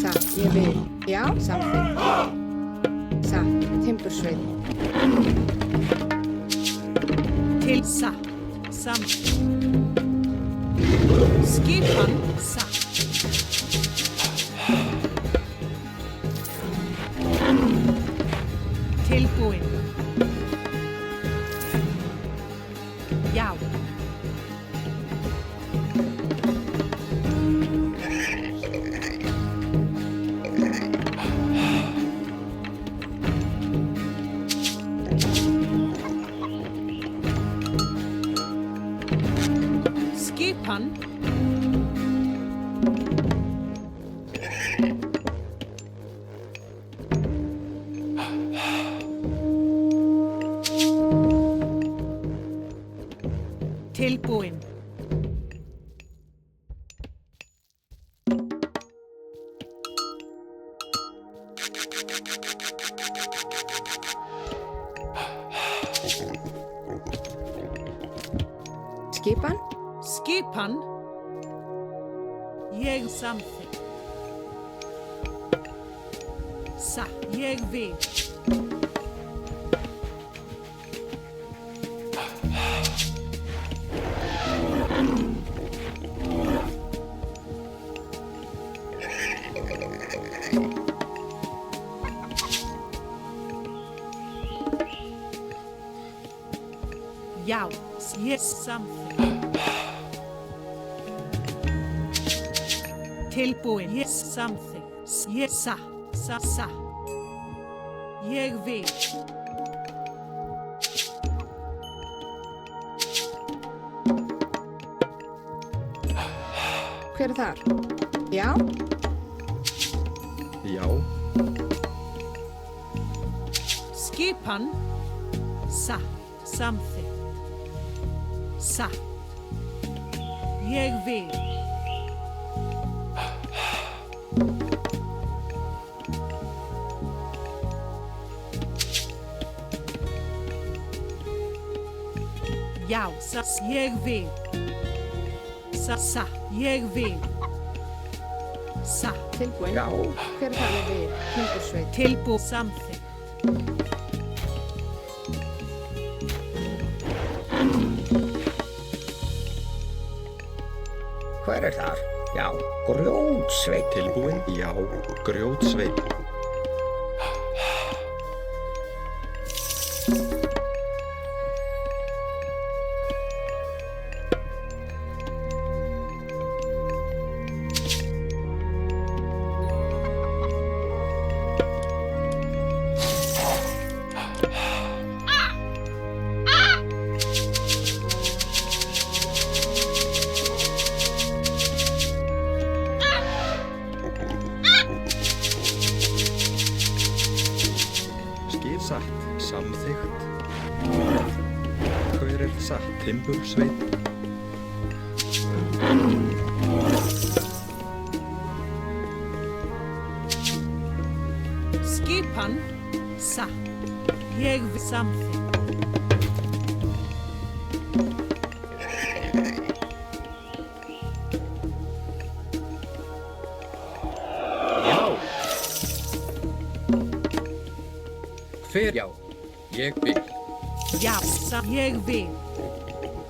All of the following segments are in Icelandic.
Satt, ég vil. Já, samþykkt. Satt, timbursveit. Til satt, samþykkt. Skipan, satt. Tilbúin. Já. Skipan. Tilbúin. Skipan? Skipan. Ég samþykkt. Satt, ég vil. Já, ég samþykkt. Tilbúin, ég samþykkt. Ég satt. Ég vil. Hver er þar? Já? Já. Skipan. Satt, samþykkt. Satt. Ég vil. Já, satt, ég vil. Satt, ég vil. Satt. Tilbúin? Já. Hver er þar ég vil? Timbursveit. Tilbú, samþykkt. Hver er þar? Já, grjótsveit. Tilbúin? Já, grjótsveit. Satt, samþykkt. Hver er satt? Timbursveit. Skipan. Satt. Ég vil samþykkt. Hver? Já, ég vil. Já, ég vil.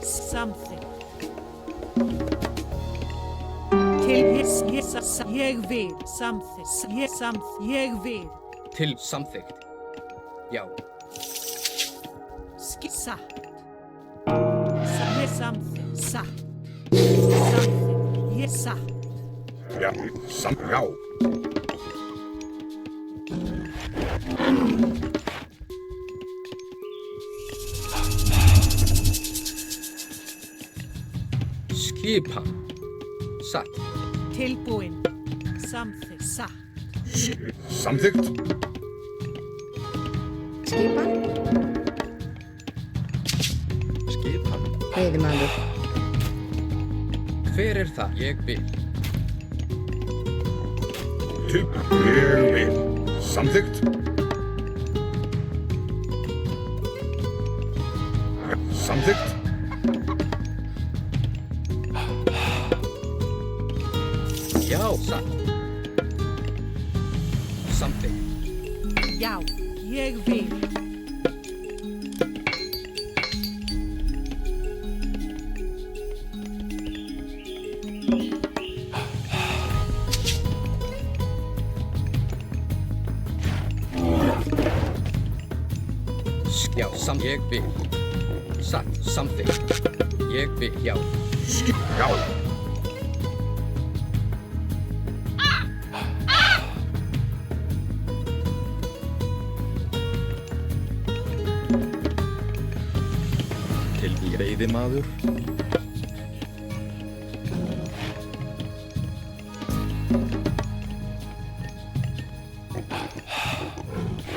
Samþykkt. Til ég vil. Samþykkt. Ég vil. Til samþykkt. Já. Satt. Samþykkt. Satt. Samþykkt. Ég satt. Já, já. Skipan. Satt. Tilbúin. Samþykkt. Satt. Samþykkt. Skipan? Skipan. Veiðimaður. Hver er það? Ég vil. Ég vil. Samþykkt. Samþykkt. Já, satt. samþykkt. Já, ég vil. Já, ég vil. Satt, samþykkt. Ég vil, já. Já. Til veiðimaður.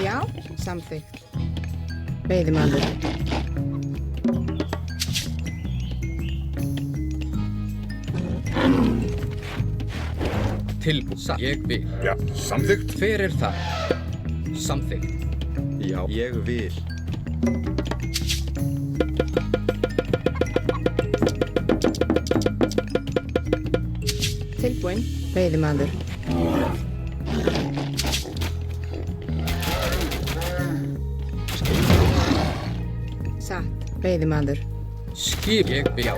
Já, samþykkt. Veiðimaður. Tilbúið. Satt, ég vil. Já, samþykkt. Hver er það? Samþykkt. Já, ég vil. Tilbúinn. Veiðimaður. Satt. Veiðimaður. Skip, ég vil, já.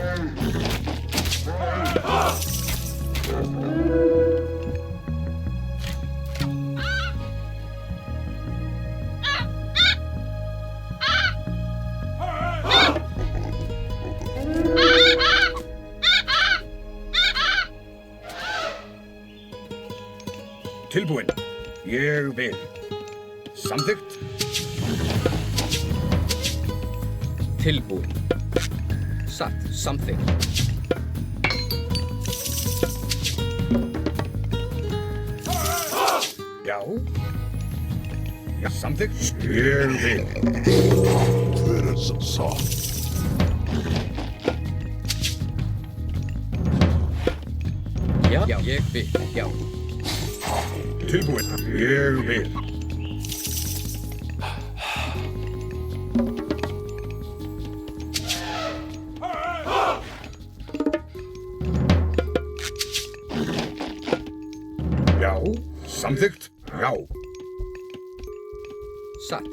Tilbúinn. Ég vil. Samþykkt. Tilbúið. Satt, samþykkt. Já. Já, samþykkt. Ég vil. Hver er svo sátt? Já, já, ég vil, já. Tilbúinn. Ég vil. Já, samþykkt. Já. Satt.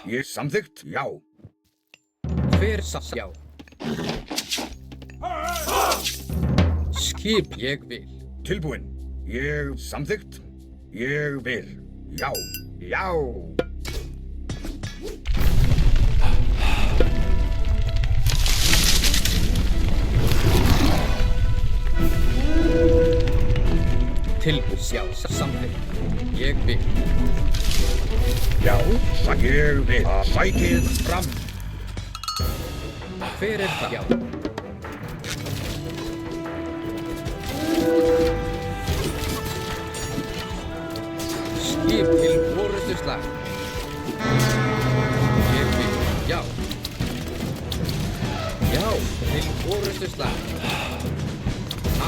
Ég samþykkt. Já. Hver satt, já. Skip, ég vil. Tilbúinn. Ég samþykkt. Ég vil. Já. Já. Tilbúið, já, samþykkt. Ég vil. Já. Ég vil. Sækið fram. Hver er það, já. Skip til orustuslag. Ég vil, já. Já, til orustuslag.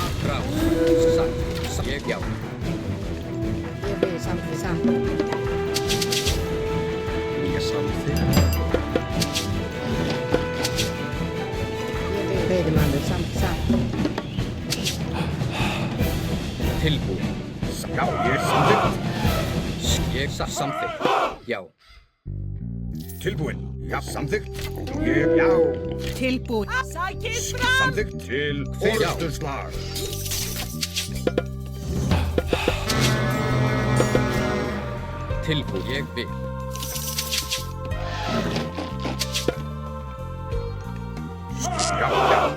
Akrá, satt, ég, já. Ég vil samþykkt. Satt. Ég samþykkt. Ég vil veiðimaður. Satt. Tilbúið. Já, ég samþykkt. Ég satt samþykkt. Já. Tilbúinn. Já, samþykkt. Ég, já. Tilbúin. Sækið fram! Samþykkt til Hver, já. orustuslag. Tilbúið, ég vil.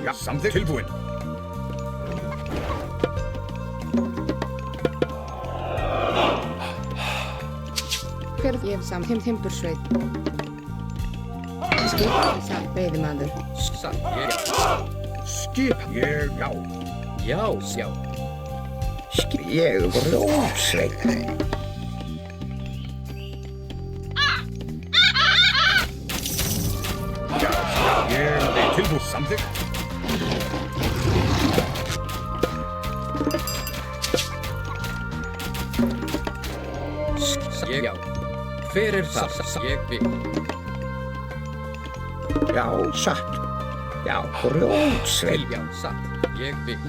Já, samþykkt. Tilbúinn. Hver ég vil samþykkt. Timbursveit. Skip. Satt. Veiðimaður. Satt, ég, já. Skip. Ég, já. Já, já. Ég grjótsveit. Já, ég vil tilbúið. Samþykkt. Ég, já. Hver er það? Ég vil. Já, satt. Já, grjótsveit. Já, satt. Ég vil.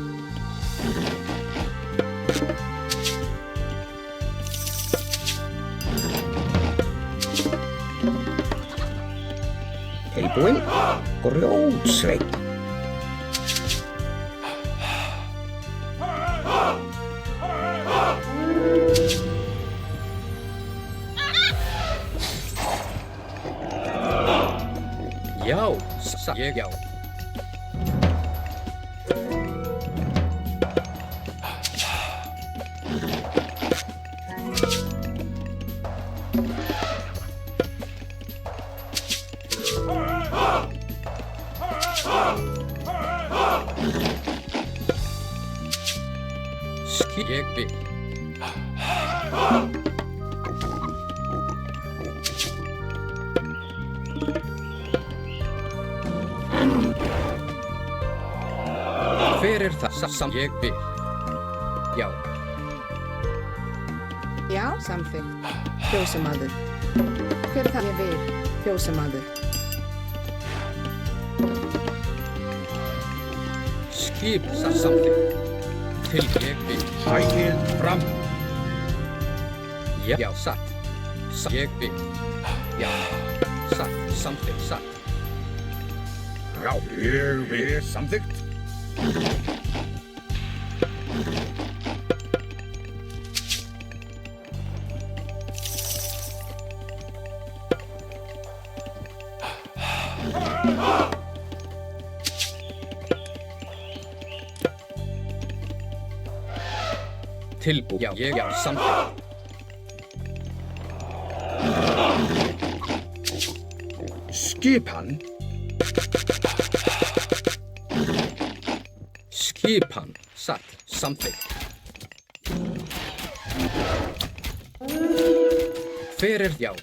Tilbúinn. Grjótsveinn. Já, ég já. Ég vil. Hver það sem ég vil? Já. Já, samþykkt. Fjósamaður. Hver það ég vil? Fjósamaður. Skip samþykkt. Til ég vil. Sækið fram. Já, satt. Ég vil. Já, satt. Samþykkt, satt. Já, ég vil. Samþykkt. Tilbú. Já, ég já, samþykkt. Skipan. Skipan. Satt. Samþykkt. Hver já?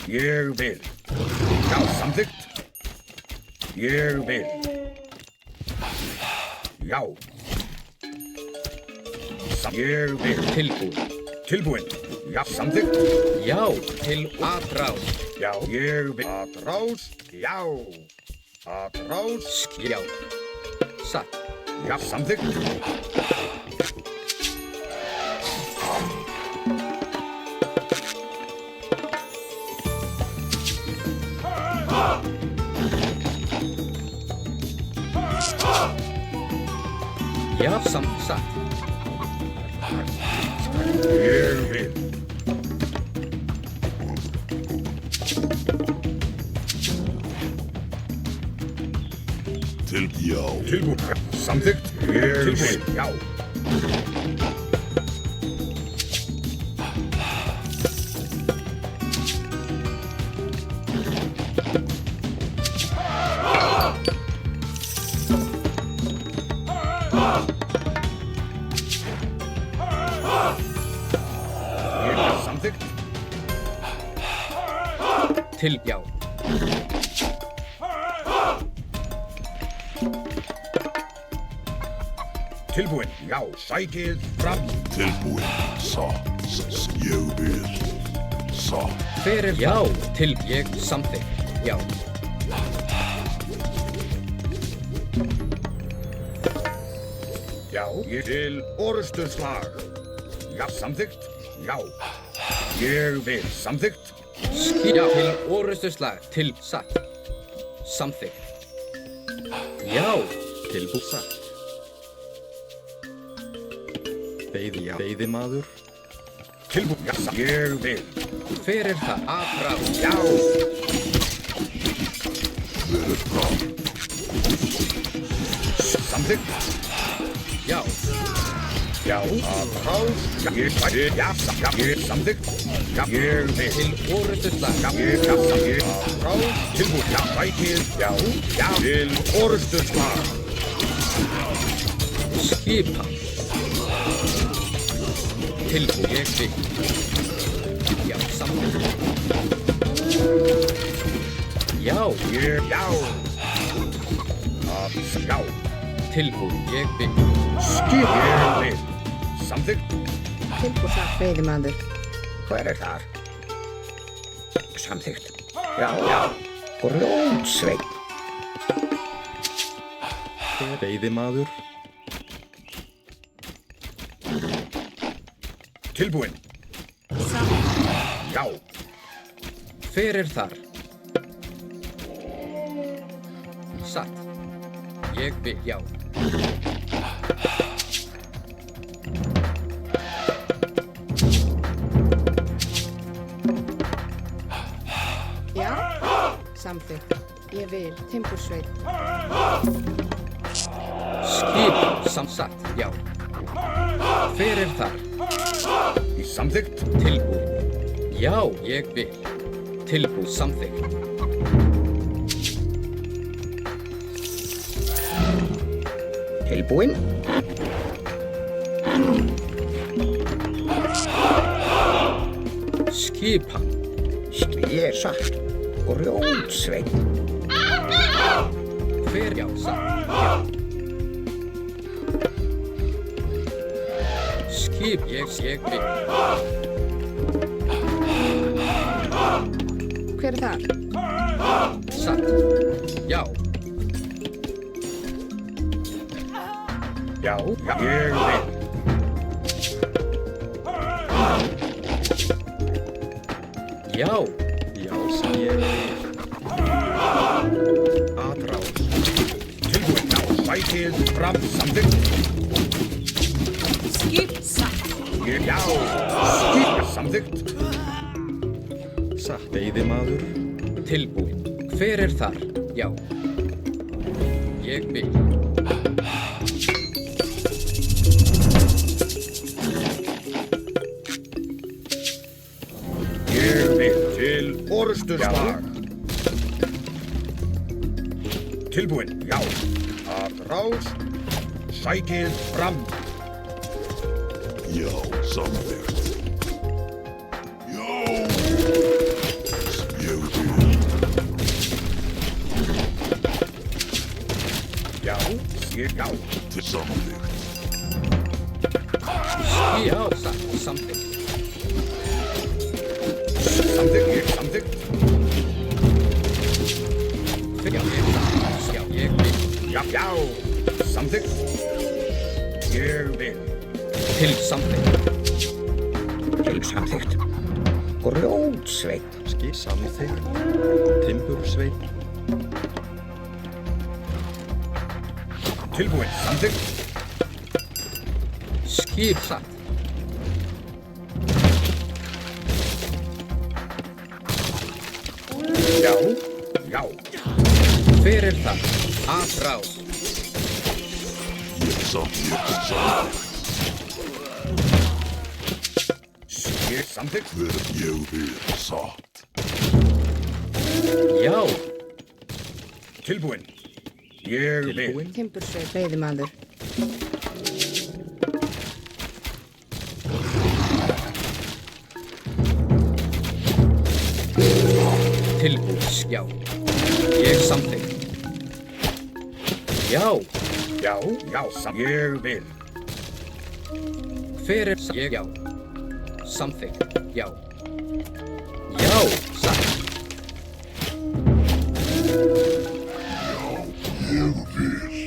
Ég vil. Já, samþykkt. Ég vil. Já. Ég vil. Tilbúin. Tilbúinn. Já, samþykkt. Já, til atrás. Já, ég vil. Atrás. Já. Atrás. Já. Satt. Já, samþykkt. Já, satt. Ég vil. Tilbúinn. Samþykkt. Ég vil. Já. Samþykkt. Til já. Tilbúinn. Já, sækið fram. Tilbúinn. Ég vil. Hver já? Til ég samþykkt. Já. Já, ég til orustuslag. Já, samþykkt. Já. Ég vil. Samþykkt. Já, til orustuslag. Til satt. Samþykkt. Já. Tilbú satt. Veiðimaður. Tilbúinn. Já, ég vil. Hver það? Atrás. Já. Samþykkt. Já. Já, atrás. Já, ég samþykkt. Já, ég vil. Til orustuslag. Já, ég atrás. Tilbúinn. Já, sækið. Já, já. Til orustuslag. Skipan. Tilbú ég vil. Já, samþykkt. Já. Ég, já. Já. Tilbú ég vil. Skip. Ég vil. Samþykkt. Tilbú satt. Veiðimaður. Hver þar? Samþykkt. Já, já. Grjótsveinn. Veiðimaður. Tilbúinn. Já. Hver þar? satt. Ég vil, já. Já, samþykkt. Ég vil, timbursveit. Skip, satt, já. Hver þar? Í samþykkt. Tilbúin. Já, ég vil. Tilbúin, samþykkt. Tilbúin. Skipan. Ég satt. Grjótsveit. Hver, já, satt, já. Skip, ég vil. Hver þar? Satt, já. Já, ég vil. Já, Já, ég vil. Aðráð. Tilbúin. Já, sætið fram. Samþykkt. Skip satt. Já, skip samþykkt. Satt. Veiðimaður. tilbúin. Hver þar? Já. Ég vil. Ég vil til orustuslag. Tilbúin, já. Að rás, sækið fram. Já, samþykkt. Já. Ég vil. Já, já. Til samþykkt. Já, samþykkt. Samþykkt. Já, ég vil. Já, samþykkt. Ég vil. Til samþykkt. Til samþykkt. Grjótsveit. Skip samþykkt. Timbursveit. Tilbúin, samþykkt. Skip satt. Já, já. Hver það? Að rás. Ég samþykkt. Ég samþykkt. Hver ég vil satt. Já. Tilbúin. Ég vil. Tilbúin. Timbursveit, veiðimaður. Tilbúin. Já. Ég samþykkt. Já. Já, já, ég vil. Hver ég? Já. Samþykkt. Já. Já, satt. Ég vil.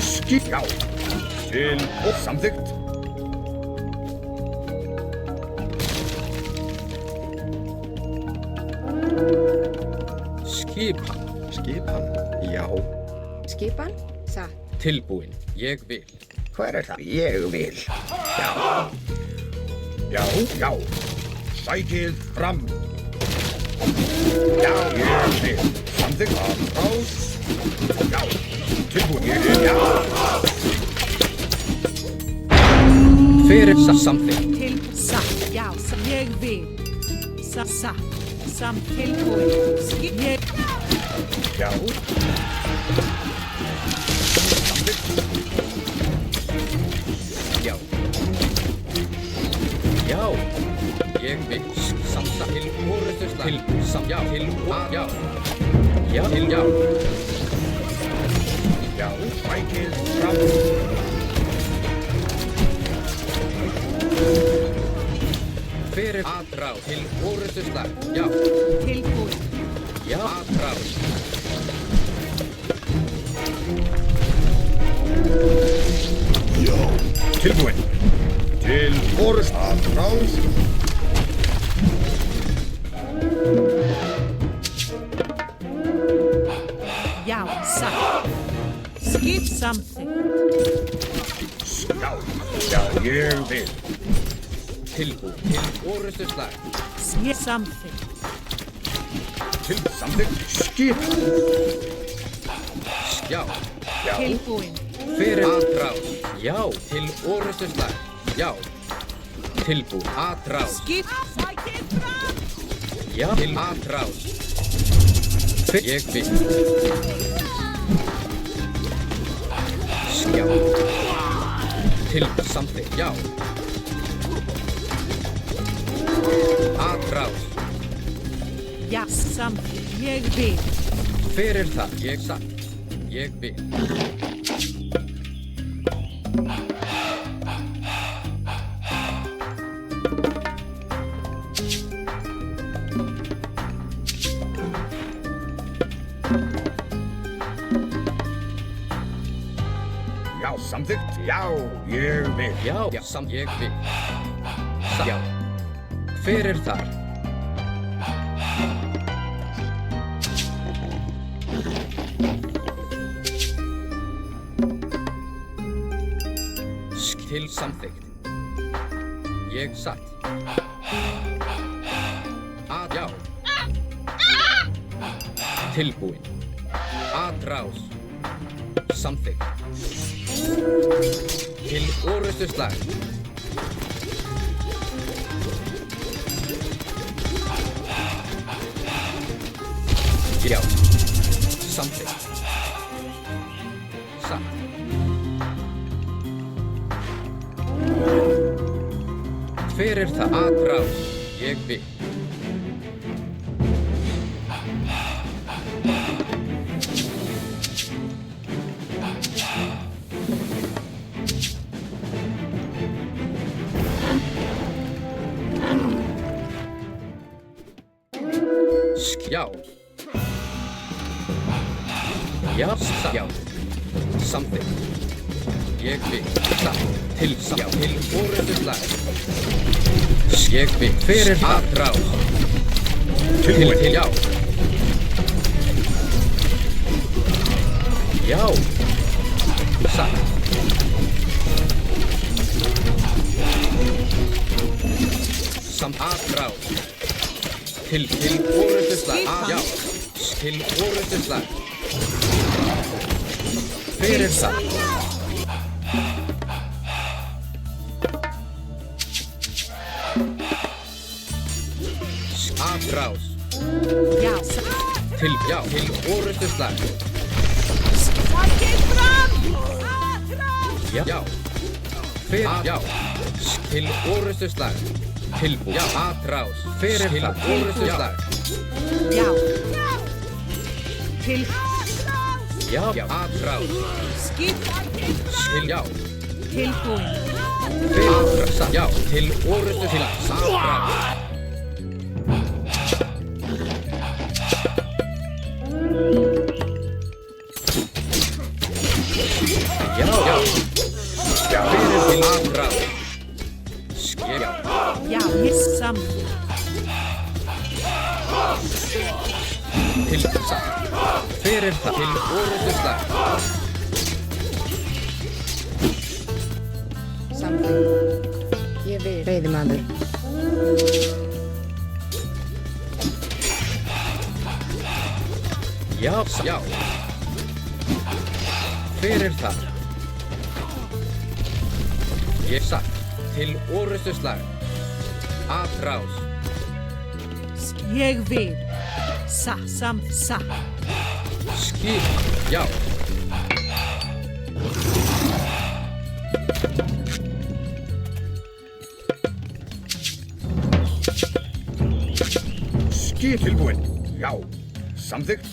Skip, já. Til og samþykkt. Skipan. Skipan. Já. Skipan, satt. Tilbúin. Ég vil. Hver það? Ég vil. Já. Já, já. Sækið fram. Já, ég vil. Samþykkt. Að rás. Já. Tilbúin. Ég vil. Já. Hver samþykkt? Til satt. Já, ég vil. Satt. Tilbúin. Skip. Ég. Já. Já. Já. Ég vil. Samsa til orðusla. Til já. Til já. Já. Til já. Já. Sækið fram. Hver aðrá til orðusla. Já. Tilbúin. Já, atrás. Já. Tilbúin. Til orustu. Atrás. Já, satt. Skip samþykkt. Já. Já, ég vil. Tilbúin. Til orustu slag. Skip samþykkt. Til samþykkt. Skip. Já. Já. Tilbúin. Fyrir atrás. Já. Til orustu slag. Já. Tilbúin. Atrás. Skip. Sækir fram. Já. Til atrás. Ég vil. Já. Til samþykkt. Já. Atrás. Já, samþykkt. Ég vil. Fyrir það. Ég satt. Ég vil. Já, samþykkt. Já, ég vil. Já. Já. Ég vil. Já. Fyrir þar. Til samþykkt. Ég satt. Að já. Tilbúin. Atrás. Samþykkt. Til orustu slag. Já. Samþykkt. Satt. Fyrir það atrás. Ég vil. Já. Já, já. Samþykkt. Ég vil. Satt. Til já. Til orustu slag. Ég vil. Fyrir atrás. Tilbúin. Til já. Já. Satt. Samt atrás. Til orustu slag. Já. Til orustu slag. Fyrir það. Atrás. Já, satt. Til já. Til orustu slag. Sækir fram. Atrás. Já. Já. Fyrir já. Til orustu slag. Tilbúin. Já. Atrás. Fyrir til orustu slag. Já. Til Já. Já. Atrás. skip. Til já. Tilbúin. Fyrir atrás. Já. Til orustu slag. Atrás. Já. Já. Já. Fyrir til atrás. Já. Já, ég samþykkt. Til satt. Fyrir það. Til orustu slag. Samþykkt. Ég vil. Veiðimaður. Já. Já. Fyrir það. Ég satt. Til orustu slag. Atrás. Ég vil. Samt. Skip. Já. Skip. Tilbúin. Já. Samþykkt.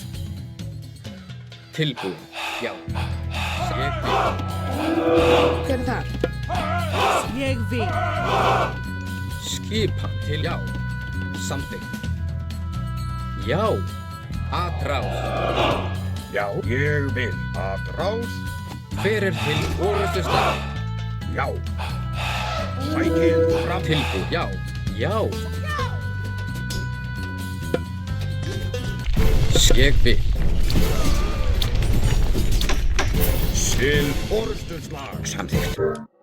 Tilbúin. Já. Ég vil. Hver er þar? Ég vil. Skipa til já. Samþykkt. Já. Atrás. Já, ég vil. Atrás. Hver er til orustu slag? Já. Sækið fram. Tilbúið. Já. Já. Ég vil. Til orustuslag. Samþykkt.